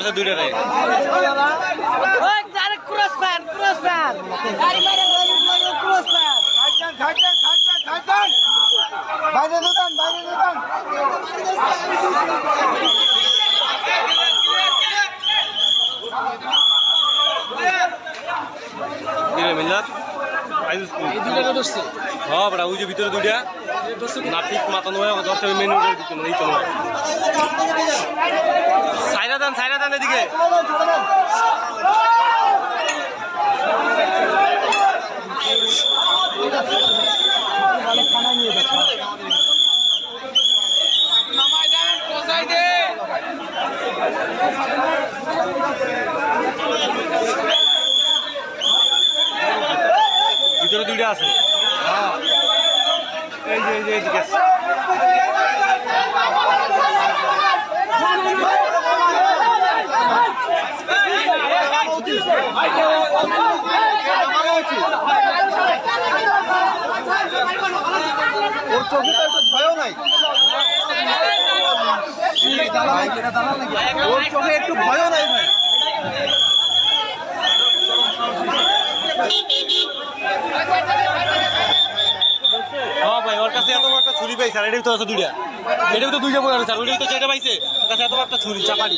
ধরছে দুইটা রে ওই ডাইরেক্ট ক্রস ফ্যান গাড়ি মেরে ক্রস ফ্যান বাইরে দুটান কিরে মিল্লাত আইজ এই দুইটা ধরছে হ্যাঁ বড় ওই যে ভিতরে দুইটা নাপিত মাথা নয় ধরতে মেনু করে দিতে না এই তো সাইরা দান এদিকে খানা নিয়ে দেখো নামাই দেন কোসাই দে ভিতরে দুইটা আছে হ্যাঁ এই যে এদিকে ওর চোখে তো একটা ভয়ও নাই ওর চোখে একটু ভয়ও নাই ভাই হ্যাঁ ভাই ওর কাছে এত বড় একটা ছুরি পাইছে আর এটাও তো আছে দুইটা এটাও তো দুইটা বই আছে আর ওইটাও তো চারটা পাইছে ওর কাছে এত বড় একটা ছুরি চাপানি